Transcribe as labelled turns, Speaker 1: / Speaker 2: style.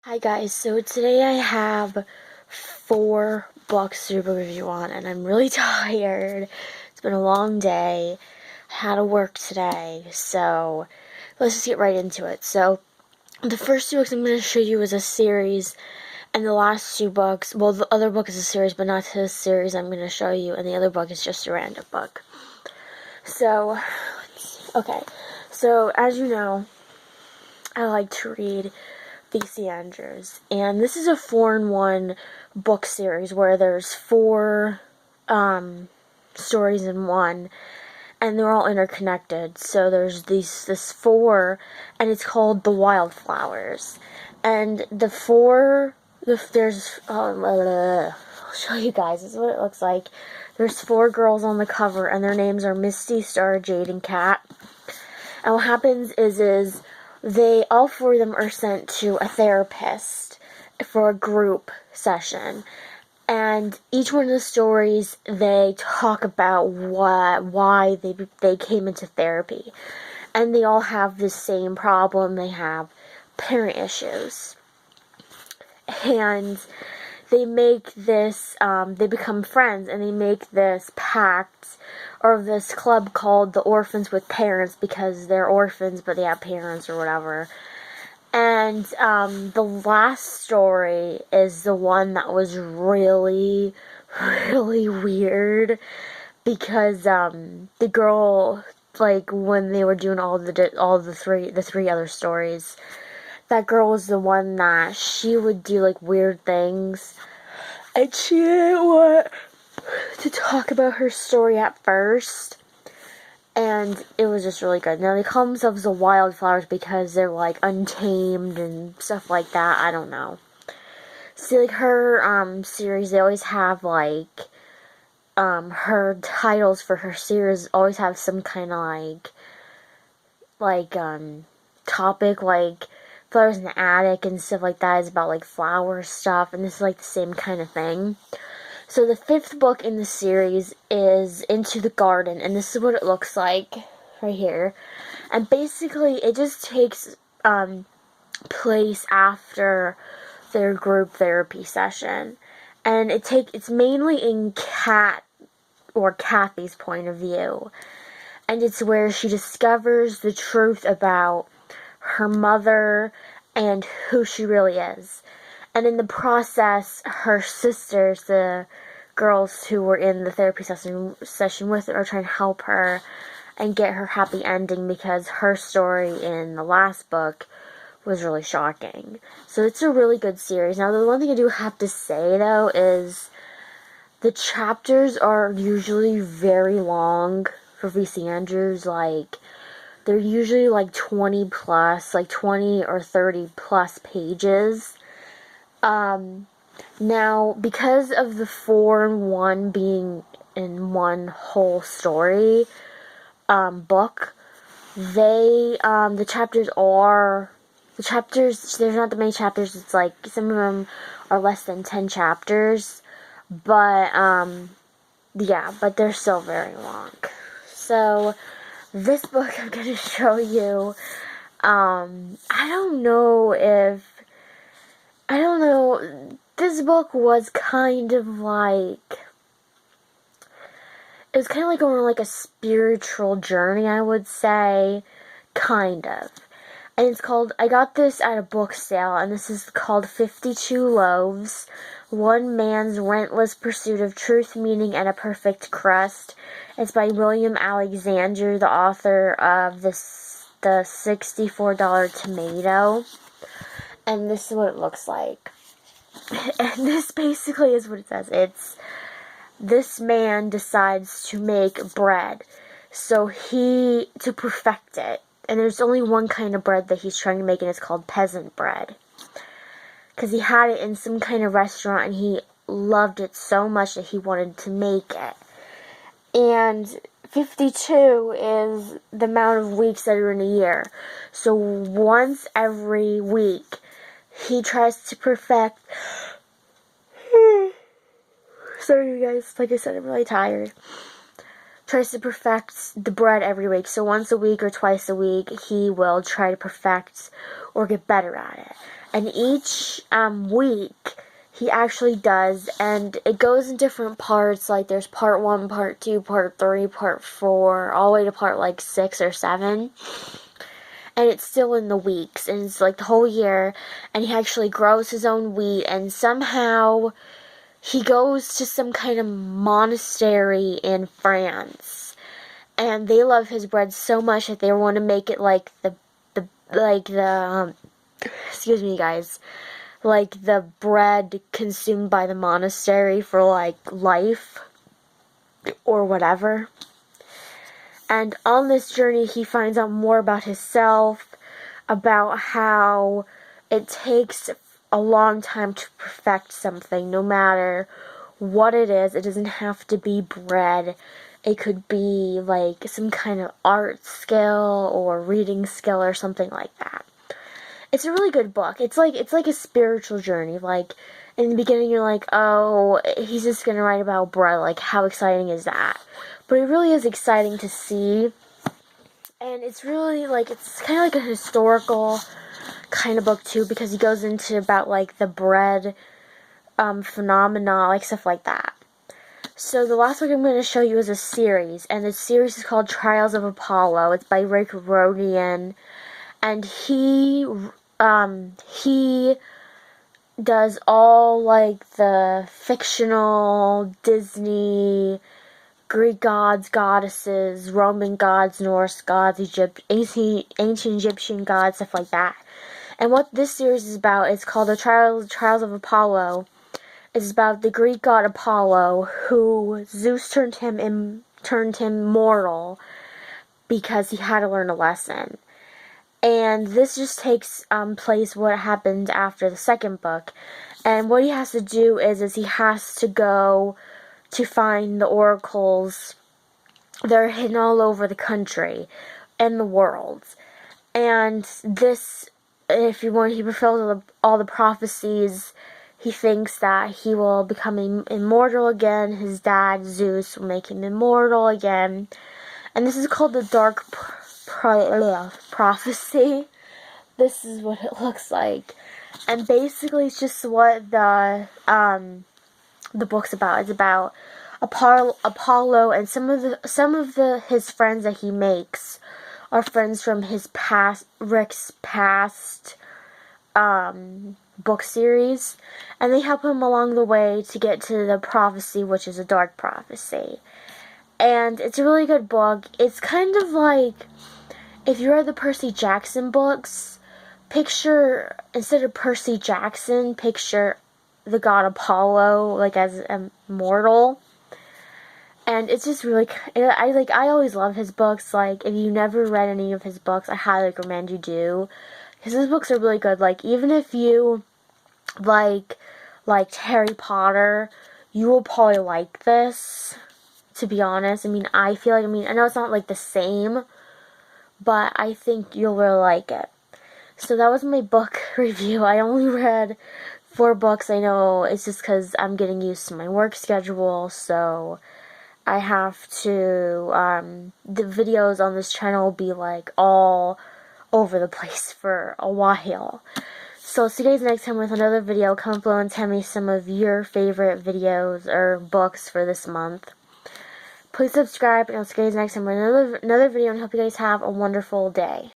Speaker 1: Hi guys, so today I have 4 books to do a review on, and I'm really tired. It's been a long day. I had to work today, so let's just get right into it. So, the first 2 books I'm going to show you is a series, and the last 2 books, well, the other book is a series, but not this series I'm going to show you, and the other book is just a random book. So, okay. So, as you know, I like to read V.C. Andrews, and this is a 4-in-1 book series where there's 4 stories in one, and they're all interconnected. So there's this 4, and it's called the Wildflowers, and I'll show you guys. This is what it looks like. There's 4 girls on the cover, and their names are Misty, Star, Jade, and Kat. And what happens is all 4 of them are sent to a therapist for a group session. And each one of the stories, they talk about why they came into therapy. And they all have the same problem. They have parent issues. And they make this, they become friends, and they make this pact, or this club called the Orphans with Parents, because they're orphans, but they have parents or whatever. And, the last story is the one that was really, really weird, because, the girl, like, when they were doing all the 3 other stories, that girl was the one that she would do, like, weird things, and she didn't want to talk about her story at first, and it was just really good. Now, they call themselves the Wildflowers because they're, like, untamed and stuff like that. I don't know. See, like, her, series, they always have, like, her titles for her series always have some kind of, topic, like, Flowers in the Attic and stuff like that is about, like, flower stuff, and this is, like, the same kind of thing. So the 5th book in the series is Into the Garden, and this is what it looks like right here. And basically, it just takes place after their group therapy session, and it's mainly in Kathy's point of view, and it's where she discovers the truth about her mother and who she really is. And in the process, her sisters, the girls who were in the therapy session with her, are trying to help her and get her happy ending, because her story in the last book was really shocking. So it's a really good series. Now, the one thing I do have to say, though, is the chapters are usually very long for V.C. Andrews. Like, they're usually like 20 plus, like 20 or 30 plus pages. Now, because of the 4-in-1 being in one whole story, book, the chapters, there's not that many chapters. It's like, some of them are less than 10 chapters, but, yeah, but they're still very long. So, this book I'm going to show you, I don't know, this book was kind of like, it was kind of like going on like a spiritual journey, I would say, kind of. And it's called, I got this at a book sale, and this is called 52 Loaves, One Man's Relentless Pursuit of Truth, Meaning, and a Perfect Crust. It's by William Alexander, the author of the $64 Tomato. And this is what it looks like. And this basically is what it says. It's, this man decides to make bread, to perfect it. And there's only one kind of bread that he's trying to make, and it's called peasant bread. Because he had it in some kind of restaurant, and he loved it so much that he wanted to make it. And 52 is the amount of weeks that are in a year. So once every week, he tries to perfect. Sorry, you guys. Like I said, I'm really tired. tries to perfect the bread every week. So once a week or twice a week, he will try to perfect or get better at it. And each week, he actually does, and it goes in different parts. Like there's part 1, part 2, part 3, part 4, all the way to part like 6 or 7. And it's still in the weeks, and it's like the whole year. And he actually grows his own wheat, and somehow he goes to some kind of monastery in France, and they love his bread so much that they want to make it like the excuse me guys, like the bread consumed by the monastery for like life or whatever. And on this journey he finds out more about himself, about how it takes a long time to perfect something, no matter what it is. It doesn't have to be bread. It could be like some kind of art skill or reading skill or something like that. It's a really good book. It's like a spiritual journey. Like in the beginning you're like, oh, he's just gonna write about bread, like how exciting is that? But it really is exciting to see. And it's really like, it's kind of like a historical kind of book too, because he goes into about like the bread phenomena, like stuff like that. So the last book I'm going to show you is a series, and the series is called Trials of Apollo. It's by Riordan, and he does all like the fictional Disney, Greek gods, goddesses, Roman gods, Norse gods, ancient Egyptian gods, stuff like that. And what this series is about is called the Trials of Apollo. It's about the Greek god Apollo, who Zeus turned him mortal because he had to learn a lesson. And this just takes place what happened after the second book. And what he has to do is he has to go to find the oracles. They're hidden all over the country and the world. And this, if you want, he fulfills all the prophecies. He thinks that he will become immortal again. His dad, Zeus, will make him immortal again. And this is called the Dark Prophecy. This is what it looks like. And basically it's just what the book's about. It's about Apollo, and some of his friends that he makes are friends from his Rick's past book series, and they help him along the way to get to the prophecy, which is a dark prophecy. And it's a really good book. It's kind of like, if you read the Percy Jackson books, picture, instead of Percy Jackson, picture the god Apollo like as immortal. And it's just really, I always love his books. Like, if you never read any of his books, I highly recommend you do, because his books are really good. Like, even if you like Harry Potter, you will probably like this, to be honest. I mean, I know it's not like the same, but I think you'll really like it. So that was my book review. I only read 4 books. I know it's just because I'm getting used to my work schedule, so I have to, the videos on this channel will be like all over the place for a while. So see you guys next time with another video. Comment below and tell me some of your favorite videos or books for this month. Please subscribe, and I'll see you guys next time with another video, and hope you guys have a wonderful day.